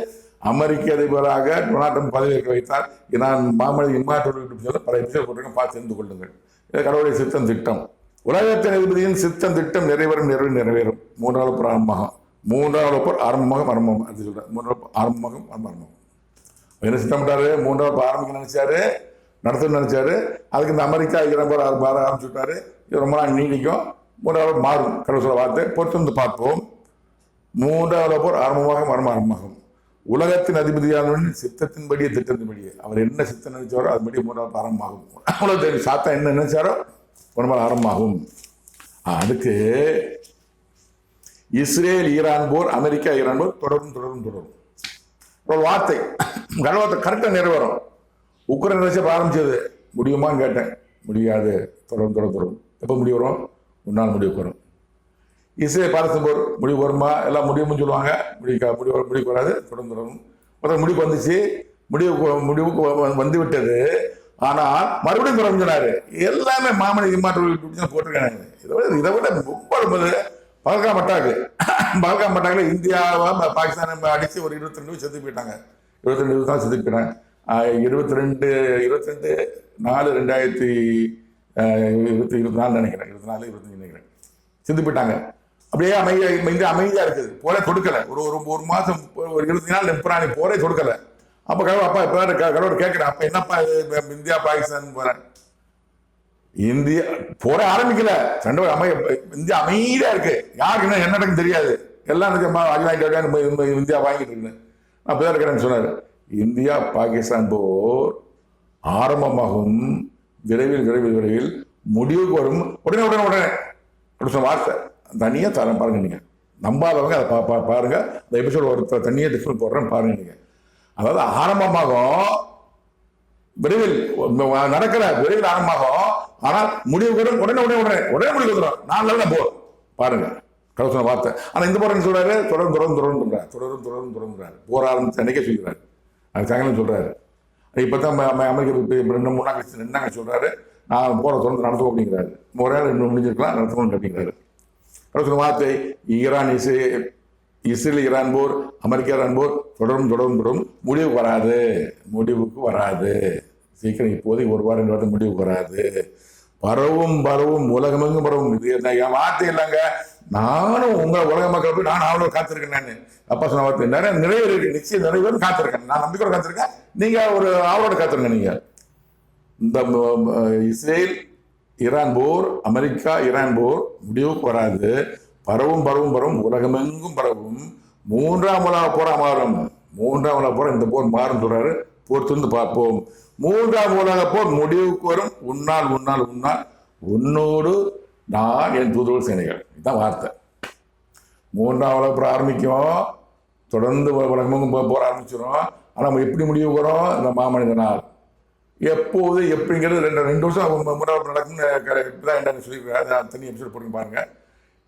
அமெரிக்க அதிபராக டொனால்ட் ட்ரம்ப் பதவியேற்க வைத்தார். நான் மாமல்லி இம்மாற்றோடு சொல்ல பல எபிசோட் போட்டிருக்கேன், பார்த்து தெரிந்து கொள்ளுங்கள். இது கடவுளுடைய சித்தம் திட்டம். உலகத்தின் அதிபதியின் சித்தம் திட்டம் நிறைவேறும் 3ஆவது போர் ஆரம்பமாகும். 3ஆவது போர் ஆரம்பமாகும் அது சொல்றேன். 3ஆவது ஆரம்பமாகும் ஆரம்பமாகும். என்ன சித்தம் பண்ணாரு? 3ஆவது போர் ஆரம்பிக்க நினைச்சாரு, நடத்தணும்னு நினைச்சாரு. அதுக்கு இந்த அமெரிக்கா ஈரான் போர் ஆரம்பிச்சு விட்டாரு. இது ரொம்ப நாள் நீடிக்கும். 3ஆவது மாறும். கடவுள் சொல்ல வார்த்தை பொறுத்து வந்து பார்ப்போம். 3ஆவது போர் ஆரம்பமாகும். உலகத்தின் அதிபதியானவன் சித்தத்தின்படியே திட்டத்தின்படியே அவர் என்ன சித்தம் நினைச்சாரோ அதுபடி 3ஆவது ஆரம்பமாகும். உலகத்தின் சாத்தா என்ன நினைச்சாரோ 3ஆவது ஆரம்பமாகும். அடுத்து இஸ்ரேல் ஈரான் போர், அமெரிக்கா ஈரான் போர் தொடரும். ஒரு வார்த்தை கடவுளத்தை கரெக்டாக நிறைவேறும். உக்ரைன் ரஷ்யா ஆரம்பிச்சது முடியுமான்னு கேட்டேன், முடியாது. தொடரும். எப்போ முடிவு வரும்? முன்னாள் முடிவுக்கு வரும். இஸ்ரேல் பாலஸ்தீன் போர் முடிவு வருமா? எல்லாம் முடிவுன்னு சொல்லுவாங்க. முடிவுக்கு வராது, தொடரும். முதல் முடிவுக்கு வந்துச்சு. முடிவுக்கு வந்து விட்டது. ஆனால் மறுபடியும் தொடர்ந்து சொன்னாரு எல்லாமே மாமனி மாற்றம் போட்டிருக்காங்க. இதை விட ரொம்ப பகல்காம் அட்டாக்ல இந்தியாவை பாகிஸ்தான் அடிச்சு ஒரு 22 செத்து போயிட்டாங்க. 22 தான் செத்து போயிட்டாங்க. 22/4/2024 நினைக்கிறேன், 24-25 நினைக்கிறேன் செத்து போயிட்டாங்க. அப்படியே இந்தியா அமைதியா இருக்குது, போரே தொடுக்கல. ஒரு மாசம் ஒரு 20 நாள் நிற்கிறானே போரே தொடுக்கல. அப்ப கடவுள் கேட்கிறேன், அப்ப என்னப்பா இந்தியா பாகிஸ்தான் போறேன், இந்தியா போர ஆரம்பிக்கல, இந்தியா அமைதியா இருக்கு, யாருக்கு என்ன நடக்குன்னு தெரியாது, எல்லாம் இந்தியா வாங்கிட்டு இருக்கு. நான் பேர் இருக்கிறேன்னு சொன்னாரு. இந்தியா பாகிஸ்தான் போர் ஆரம்பமாகும், விரைவில் முடிவுக்கு வரும், உடனே அப்படி சொன்ன வார்த்தை தனியா தரேன் பாருங்க. நீங்க நம்பாதவங்க அதை பாருங்க, இந்த எபிசோட் ஒரு தனியா டிஃபரன்ஸ் போடுறேன் பாருங்க. நீங்க அதாவது ஆரம்பமாகும், விரைவில் நடக்கிற, விரைவில் ஆரம்பமாகும், ஆனால் முடிவுக்கு வரும், உடனே முடிவு வந்துடும். 4 நாள் போர் பாருங்க கடவுள் சொன்ன வார்த்தை. ஆனா இந்த போற சொல்றாரு, தொடரும் போர் ஆரம்பிச்சு அன்னைக்கே சொல்லிடுறாரு. அது சாயங்காலம் சொல்றாரு. இப்பதான் அமெரிக்க 2-3 நாள் நின்னாங்க சொல்றாரு, நான் போற தொடர்ந்து நடத்துவோம் அப்படிங்கிறாரு. முறையாக 2 முடிஞ்சிருக்கலாம், நடத்தணும் அப்படிங்கிறாரு. கடவுள் சொன்ன வார்த்தை இஸ்ரேல் ஈரான் போர், அமெரிக்கா ஈரான் போர் தொடரும், முடிவுக்கு வராது. சீக்கிரம் இப்போதைக்கு 1 வாரம் 2 வாரத்துக்கு முடிவுக்கு வராது. பரவும் உலகமெங்கும் பரவும். இது என் வார்த்தை இல்லைங்க, நானும் உங்க உலக மக்கள் போய் நான் அவ்வளவு காத்திருக்கேன். நான் அப்பா சொன்ன வார்த்தை நிறைய நிச்சயம் நிறைவேறும் காத்திருக்கேன். நான் நம்பிக்கையோட காத்திருக்கேன், நீங்க ஒரு ஆவலோட காத்திருங்க. நீங்க இந்த இஸ்ரேல் ஈரான் போர், அமெரிக்கா ஈரான் போர் முடிவுக்கு வராது. பரவும் உலகமெங்கும் பரவும். 3ஆம் உலக போரா மாறும். 3ஆம் உலக போர், இந்த போர் மாறும் சொல்றாரு. பொறுத்து பார்ப்போம். 3ஆம் உலக போர் முடிவுக்கு வரும். உன்னால் உன்னோடு நான் என் தூதுவர் சேனைகள். இதுதான் வார்த்தை. 3ஆம் உலக போர் ஆரம்பிக்கும், தொடர்ந்து உலகமெங்கும் போர் ஆரம்பிச்சிடும். ஆனா எப்படி முடிவுக்கு வரும்? இந்த மாமனிதனால். எப்போது எப்படிங்கிறது 2 வருஷம் நடக்கும் சொல்லியிருக்காரு. தனி எபிசோட் போட்டு பாருங்க.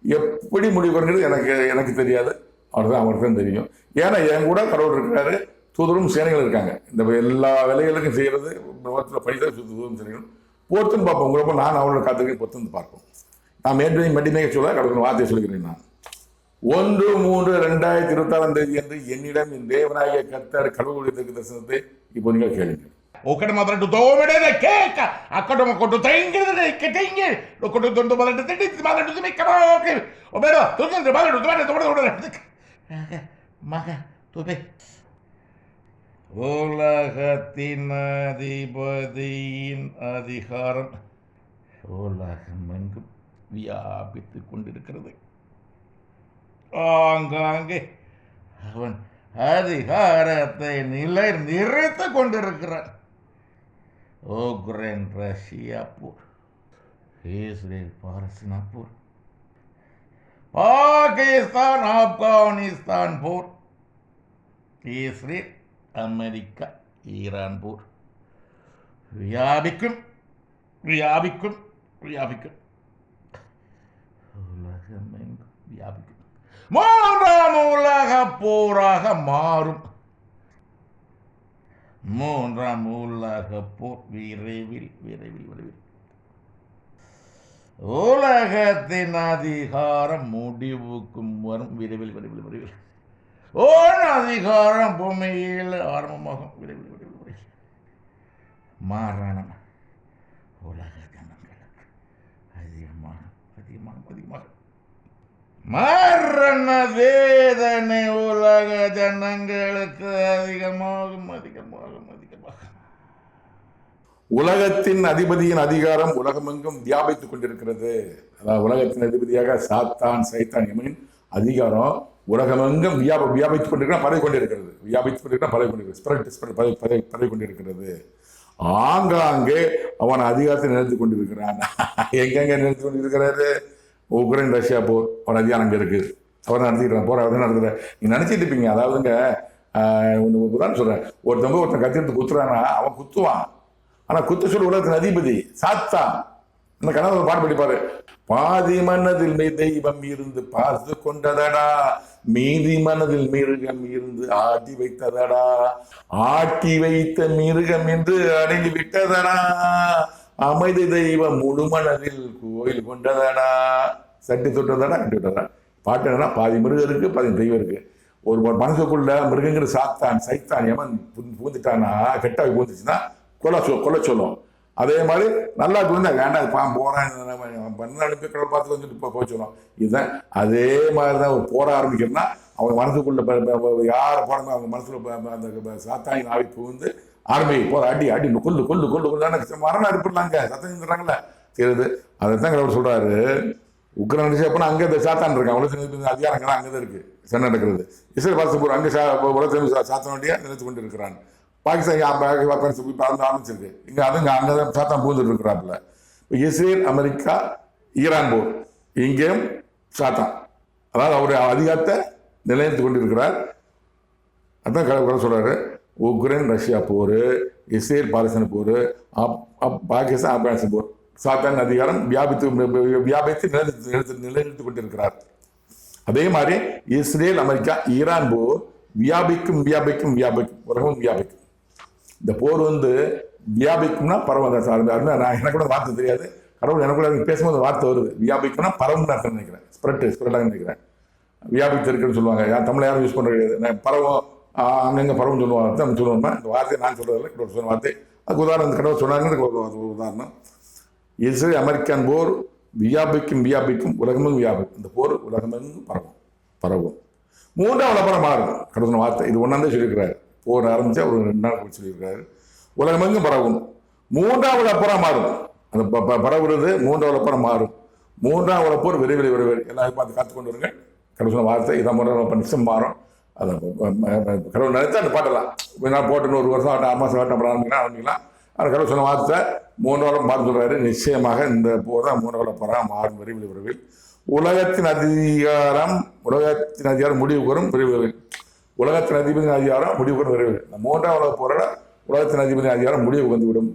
எப்படி முடிவு வருங்கிறது எனக்கு தெரியாது, அவருக்கு தான் தெரியும். ஏன்னா என் கூட கடவுள் இருக்கிறாரு, தூதரும் சேனைகள் இருக்காங்க. இந்த எல்லா வேலைகளுக்கும் செய்யறது படித்த தூதரும் சேனைகள். பொறுத்துன்னு பார்ப்போம். உங்களை நான் அவரோட காத்திருக்கேன், பொறுத்து பார்ப்போம். நான் மேட்டுமே சொல்ல கடவுள் வார்த்தையை சொல்லிக்கிறேன். நான் 1/3/2026 என்று என்னிடம் என் தேவனாகிய கர்த்தர் கடவுளுடைய தரிசனத்தை இப்போ நீங்கள் கேளுங்கள். ఒకటి మొదలు దోమడేదే కేక అక్కడ కొట్టు తెంగిదే కెటింగి కొట్టు దొందు మొదలు తిండి మొదలు తిమి కరోకి ఒబేడో తుంది మొదలు దొబడ మగ తుబే உலகத்தின் அதிபதியின் அதிகாரம் உலகமெங்கும் வியாபித்துக் கொண்டிருக்கிறது. ஆங்காங்கே அவன் அதிகாரத்தை நிறுத்திக் கொண்டிருக்கிறான். உக்ரைன் ரஷ்யா போர், இஸ்ரேல் பாலஸ்தீனா போர், பாகிஸ்தான் ஆப்கானிஸ்தான் போர், இஸ்ரேல் அமெரிக்கா ஈரான் போர் வியாபிக்கும். உலகமெங்கும் வியாபிக்கும். 3ஆம் உலக போராக மாறும். 3ஆம் உலக போர் விரைவில். உலகத்தின் அதிகாரம் முடிவுக்கும் வரும். விரைவில். அதிகாரம் பூமியில் ஆரம்பமாகும். விரைவில். மரணம் உலக ஜனங்களுக்கு அதிகமாக. மரண வேதனை உலக ஜனங்களுக்கு அதிகமாகும். உலகத்தின் அதிபதியின் அதிகாரம் உலகமெங்கும் வியாபித்துக் கொண்டிருக்கிறது. அதாவது உலகத்தின் அதிபதியாக சைத்தான் யமனின் அதிகாரம் உலகமெங்கும் வியாபித்துக் கொண்டிருக்கிற பரவி கொண்டிருக்கிறது. ஆங்காங்கே அவன் அதிகாரத்தை நிறுத்திக் கொண்டிருக்கிறான். எங்கெங்க நிறுத்திக் கொண்டிருக்கிறாரு? உக்ரைன் ரஷ்யா போர், அவன் அதிகாரம் அங்கே இருக்கு. அவர் நடத்திக்கிறான், போர் அவர் நடத்துற. நீங்க நினைச்சிட்டு இருப்பீங்க, அதாவதுங்க உதாரணம் சொல்றேன், ஒருத்தன் கத்திட்டு குத்துறானா, அவன் குத்துவான். ஆனா குத்து சொல்ல உலகத்தின் அதிபதி சாத்தான். இந்த கணவர் பாட்டு படிப்பாரு, பாதி மனதில் தெய்வம் இருந்து பார்த்து கொண்டதடா, மீதி மனதில் மிருகம் இருந்து ஆட்டி வைத்ததடா, ஆட்டி வைத்த மிருகம் என்று அடங்கி விட்டதடா, அமைதி தெய்வம் முழு மனதில் கோயில் கொண்டதடா, சட்டி தொட்டதடா கட்டி விட்டதடா. பாட்டு என்னன்னா, பாதி மிருகம் இருக்கு பாதி தெய்வம் இருக்கு. ஒரு மனசுக்குள்ள மிருகங்கிற சைத்தான் எவன் பூந்துட்டானா, கெட்டாவி பூந்துச்சுன்னா கொலை சொல்லும். அதே மாதிரி நல்லா இருந்தா வேண்டாம் போறேன் பண்ண அனுப்பி கடவுள் பார்த்து வந்துட்டு போச்சுடும். இதுதான் அதே மாதிரிதான் ஒரு போட ஆரம்பிக்கிறதுனா அவங்க மனசுக்குள்ள யார் போறாங்க அவங்க மனசுல அந்த சாத்தாயின் ஆவி புகுந்து ஆரம்பி போற அடி அடி கொல்லு கொல்லு கொல்லு கொண்டு மரணம் அனுப்பிடலாங்க சத்தம் செஞ்சுறாங்கல்ல தெரியுது. அதைத்தான் கடவுள் சொல்றாரு. உக்ரைன் அப்பனா அங்கே இந்த சாத்தான் இருக்கான், உலகத்தின் அதிகாரங்கள் அங்கதான் இருக்கு சண்டை நடக்கிறது. இஸ்ரேல் பாலஸ்தீன் அங்கே உலகத்தின் சாத்தான் வண்டியா நினைத்து கொண்டு இருக்கிறான். பாகிஸ்தான் ஆரம்பிச்சிருக்கு இங்க அதுங்க அங்கதான் சாத்தான் பூந்துட்டு இருக்கிறாப்புல. இஸ்ரேல் அமெரிக்கா ஈரான் போர் இங்கேயும் சாத்தான், அதாவது அவருடைய அதிகாரத்தை நிலைநிறுத்திக் கொண்டிருக்கிறார். அதான் கடவுள் சொல்றாரு. உக்ரைன் ரஷ்யா போர், இஸ்ரேல் பாலஸ்தீன் போர், பாகிஸ்தான் ஆப்கானிஸ்தான் போர், சாத்தான் அதிகாரம் வியாபித்து நிலைநிறுத்திக் கொண்டிருக்கிறார். அதே மாதிரி இஸ்ரேல் அமெரிக்கா ஈரான் போர் வியாபிக்கும் வியாபிக்கும் வியாபிக்கும் உலகம் வியாபிக்கும். இந்த போர் வியாபிக்கும்னா பரவ நான் எனக்கு கூட வார்த்தை தெரியாது, கடவுள் எனக்கு கூட பேசும்போது வார்த்தை வருது. வியாபிக்கும்னா பரவும் அர்த்தம் நினைக்கிறேன், ஸ்ப்ரெட்டாக நினைக்கிறேன். வியாபித்து இருக்குன்னு சொல்லுவாங்க, தமிழ் யாரும் யூஸ் பண்ணுறது கிடையாது. பரவும் அங்கங்கே பரவும் சொல்லுவாங்க தான் சொல்லுவோம்னா இந்த வார்த்தையை நான் சொல்றதில்லை, கடவுள் சொன்ன வார்த்தை. அதுக்கு உதாரணம் கடவுள் சொன்னாங்கன்னு உதாரணம். இஸ்ரேல் அமெரிக்கன் போர் வியாபிக்கும் வியாபிக்கும் உலகமும் வியாபிக்கும். இந்த போர் உலகமெங்கும் பரவும். மூன்றாவது அப்புறம் மாறும் கடவுள் வார்த்தை. இது ஒன்றாந்தே சொல்லியிருக்கிறாரு. போர் ஆரம்பிச்சா ஒரு 2 நாள் சொல்லியிருக்கிறாரு. உலகமெங்கும் பரவும். மூன்றாவது அப்புறம் மாறும். அந்த பரவுறது மூன்றாவது அப்புறம் மாறும். மூன்றாவது போர் விரைவில் எல்லாரும் பார்த்து காத்து கொண்டு வருங்க. கடவுள் வார்த்தை இதை முறை நிச்சயம் மாறும். அதை கடவுள் நினைச்சா அந்த பாட்டலாம் நான் போட்டுன்னு 1 வருஷம் ஆகட்டும் 6 மாதம் ஆகட்டும் அப்புறம் ஆரம்பிக்கலாம். அந்த கடவுள் சொன்ன வார்த்தை 3 மாறும் சொல்றாரு. நிச்சயமாக இந்த போர் தான் 3 போராக மாறும் விரைவில். உலகத்தின் அதிகாரம் முடிவுக்கு வரும் விரைவில். உலகத்தின் அதிபதியின் அதிகாரம் முடிவுக்கு வரும் விரைவில். இந்த 3ஆம் உலக போராட உலகத்தின் அதிபதியின் அதிகாரம் முடிவுக்கு வந்துவிடும்.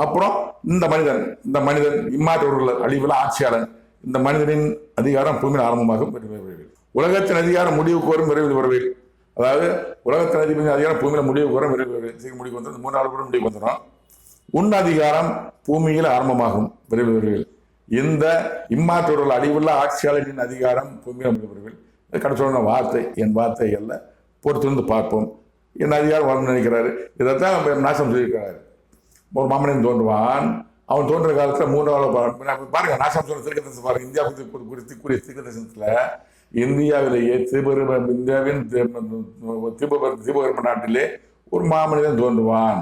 அப்புறம் இந்த மனிதன் இம்மாற்றவர்கள் அழிவுல ஆட்சியாளன். இந்த மனிதனின் அதிகாரம் பூமியில் ஆரம்பமாகும் விரைவில். உலகத்தின் அதிகாரம் முடிவுக்கு வரும் விரைவில். அதாவது உலகத்தின் அதிபதியின் அதிகாரம் பூமியில முடிவுக்கு வரும் விரைவில். சீக்கிரம் முடிவுக்கு வந்து 3ஆவது கூட முடிவுக்கு வந்துடும். உன் அதிகாரம் பூமியில் ஆரம்பமாகும் விரைவில். இந்த இம்மாற்றவர்கள் அழிவுள்ள ஆட்சியாளரின் அதிகாரம் பூமியில் விரைவில். கடவுள் வார்த்தை என் வார்த்தை அல்ல, பொறுத்திருந்து பார்ப்போம். என் அதிகாரம் வரணும்னு நினைக்கிறாரு. இதைத்தான் நாசம் சொல்லியிருக்கிறாரு. ஒரு மாமனின் தோன்றுவான். அவன் தோன்ற காலத்தில் 3ஆவது பாருங்க நாசம் சொல்ல திருக்கதரிசனம் பாருங்க. இந்தியாவுக்கு குறித்து கூடிய திருக்கதரிசனத்துல இந்தியாவிலேயே இந்தியாவின் தீபகற்ப நாட்டிலே ஒரு மாமனிதன் தோன்றுவான்.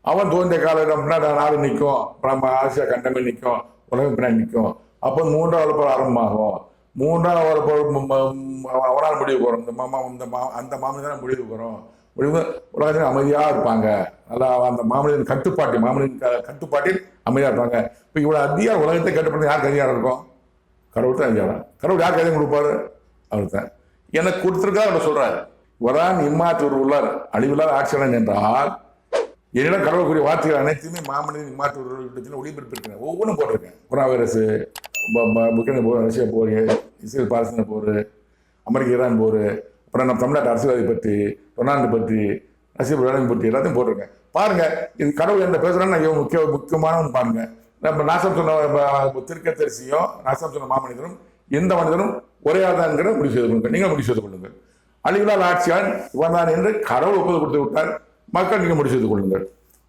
அவன் தோன்றிய காலம் நாடு நிற்கும், நம்ம ஆசியா கண்டமே நிற்கும், உலகம் பின்னாடி நிற்கும். அப்போ 3ஆவது போர் ஆரம்பமாகும். 3ஆவது போர் அவனால் முடிவுக்கு வரும். அந்த மாமனிதான் முடிவுக்கு வரும். முடிவு உலகத்தில் அமைதியாக இருப்பாங்க. நல்லா அந்த மாமனிதன் கட்டுப்பாட்டில் அமைதியாக இருப்பாங்க. இப்போ இவ்வளோ அதிகாரம் உலகத்தை கட்டுப்படுத்த யாருக்கு அதிகாரம் இருக்கும்? கடவுள் தான் அதிகாரம். கடவுள் யாருக்கு அதிகம் கொடுப்பாரு? அவர் தான் எனக்கு கொடுத்துருக்கா அவர் சொல்றாரு. வரான் இம்மாற்றூர் உள்ளார் அழிவில்லாத ஆட்சியாளன் என்றால் என்னிடம் கடவுளுக்குரிய வார்த்தைகள் அனைத்துமே மாமனிதன் இம்மாற்றூர் ஒளிபரப்பு இருக்கிறேன். ஒவ்வொன்றும் போட்டிருக்கேன். கொரோனா வைரஸ், உக்ரைன் போர், ரஷ்யா போர், இஸ்ரேல் பாலஸ்தீன போர், அமெரிக்க ஈரான் போர், அப்புறம் நம்ம தமிழ்நாட்டு அரசியல்வாதி பற்றி, டொனால்டு பற்றி, ரஷ்ய பிரதமர் பற்றி எல்லாத்தையும் போட்டிருக்கேன். பாருங்க, இது கடவுள் என்ன பேசுறான்னு முக்கியமானவன் பாருங்க. நம்ம நாசம் சொன்ன திருக்கதரிசியும் நாசம் சொன்ன மாமனிதனும் எந்த மனிதனும் ஒரே ஆதான்கிற முடிவு செய்து கொள்ளுங்கள். நீங்கள் முடிவு செய்து கொள்ளுங்கள். அழிவில்லாத ஆட்சியான் இவன்தான் என்று கடவுள் ஒப்புதல் கொடுத்து விட்டார். மக்கள் நீங்கள் முடிவு செய்து கொள்ளுங்கள்.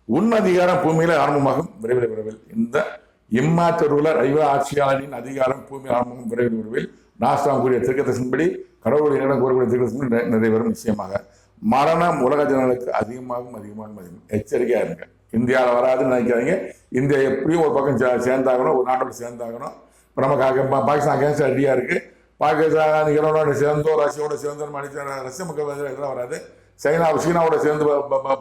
உன் அதிகாரம் பூமியில ஆரம்பமாகும் விரைவில். இந்த இம்மாற்றவர்களால் அழிவில்லா ஆட்சியாளரின் அதிகாரம் பூமியில் ஆரம்பமாகும் விரைவில். நாஸ்தாம் கூறிய திருக்கதரிசனப்படி கடவுள் என்னிடம் கூறக்கூடிய திருக்கதரிசனம் நிறைவேறும் நிச்சயமாக. மரணம் உலக ஜனங்களுக்கு அதிகமாகும். எச்சரிக்கையா இருங்க. இந்தியாவில் வராதுன்னு நினைக்காதீங்க. இந்தியா எப்படியும் ஒரு பக்கம் சேர்ந்தாகணும், ஒரு நாட்டோட சேர்ந்தாகணும். இப்போ நம்ம பாகிஸ்தான் அகேன்ஸ்ட் ரெடியா இருக்கு. பாகிஸ்தான் ஈரானோட சேர்ந்தோ ரஷ்யாவோட சேர்ந்தோ ரஷ்ய மக்கள் எல்லாம் வராது. சீனாவோட சேர்ந்து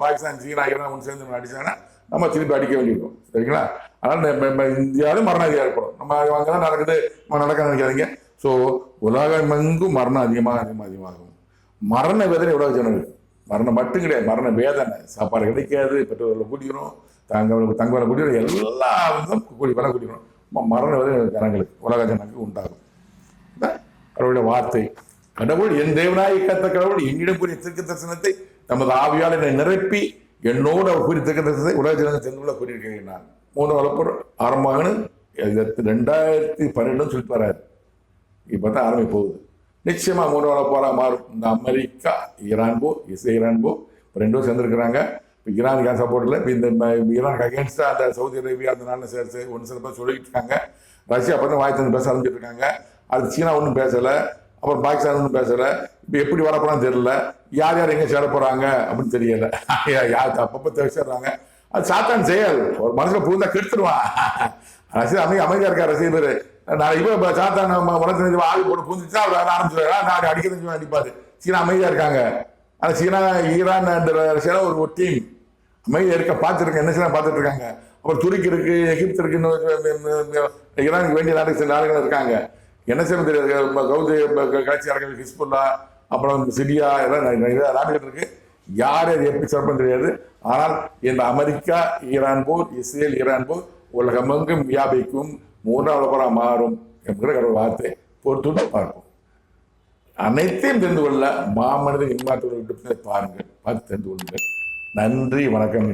பாகிஸ்தான் ஈரான் சேர்ந்து அடிச்சாங்கன்னா நம்ம திருப்பி அடிக்க வேண்டியிருக்கும். சரிங்களா? அதனால இந்தியாவிலும் மரண அதிகம் ஏற்படும். நம்ம அங்கெல்லாம் நடக்க நினைக்காதீங்க. ஸோ உலகமெங்கும் மரணம் அதிகமாகும். மரண வேதனை உலக ஜனங்களுக்கு மரணம் மட்டும் கிடையாது, மரண வேதனை. சாப்பாடு கிடைக்காது, பெட்ரோல் கூட்டிக்கணும், தங்க கூட்டிக்கணும், எல்லா கூலி விலை கூட்டிக்கணும். மரண வேதனை ஜனங்களுக்கு உலக ஜனங்களுக்கு உண்டாகும். கடவுளுடைய வார்த்தை. கடவுள் என் தேவனாய் கத்த கடவுள் என்னிடம் கூறிய தீர்க்க தரிசனத்தை தமது ஆவியால் என்னை நிரப்பி என்னோடு அவர் கூறிய தீர்க்க தரிசனத்தை உலக ஜனங்கள் தெரிந்து கொள்ள கூறியிருக்கிறேன். நான் 3 வளப்போர் ஆரம்பமாகனு 2012 சொல்லிட்டு வராரு. இப்போ தான் ஆரம்பி போகுது. நிச்சயமா 3 வளப்போராக மாறும். இந்த அமெரிக்கா ஈரான் போர், ஈரான் போர் 2 பேரும் சேர்ந்துருக்கிறாங்க. இப்போ ஈரானுக்கு ஏன் சப்போர்ட் இல்லை. இப்போ இந்த ஈரானுக்கு அகேன்ஸ்டாக அந்த சவுதி அரேபியா அந்த நாளில் ஒன்று சில பேர் சொல்லிட்டு இருக்காங்க. ரஷ்யா அப்போ தான் வாய் தந்து பேச ஆரம்பிச்சுட்டு இருக்காங்க. அது சீனா ஒன்றும் பேசலை, அப்புறம் பாகிஸ்தான் ஒன்றும் பேசலை. இப்போ எப்படி வரப்போறான்னு தெரியல, யார் யார் எங்கே சேர போகிறாங்க அப்படின்னு தெரியலை. யார் அப்பப்போ தேவைப்படுறாங்க. அது சாத்தான் செயல். ஒரு மனசில் புகுந்தா கெடுத்துருவான். ரஷ்யா அமைதியாக இருக்கா ரஷ்ய பேர். நான் இப்போ சாத்தான் உலகத்தில் ஆள் போட்டு புகுந்துச்சுன்னா அவர் ஆரம்பிச்சுருவாங்க. நான் அடிக்கிறதுக்கு அடிப்பாரு. சீனா அமைதியாக இருக்காங்க. ஆனால் சீனா ஈரான் அண்ட் ரஷ்யா ஒரு டீம் அமைதியாக இருக்க பார்த்துருக்கேன். என்ன சீனா பார்த்துட்டு இருக்காங்க. அப்புறம் துருக்கி இருக்கு, எகிப்து இருக்கு, ஈரானுக்கு வேண்டிய நாடுகள் இருக்காங்க. என்ன செய்ய தெரியாது. கவுதி கட்சியாளர்கள், ஹிஸ்புல்லா, அப்புறம் சிரியா எல்லாம் நாடுகள் இருக்கு. யார் அது எப்படி சிறப்புன்னு தெரியாது. ஆனால் இந்த அமெரிக்கா ஈரான் போர், இஸ்ரேல் ஈரான் போர் உலகமெங்கும் வியாபிக்கும், 3வது போராக மாறும் என்கிற ஒரு வார்த்தை பொறுத்து பார்ப்போம். அனைத்தையும் தெரிந்து கொள்ள மாமனித இன்மாற்றத்தை பாருங்கள், பார்த்து தெரிந்து கொள்ளுங்கள். நன்றி, வணக்கம்.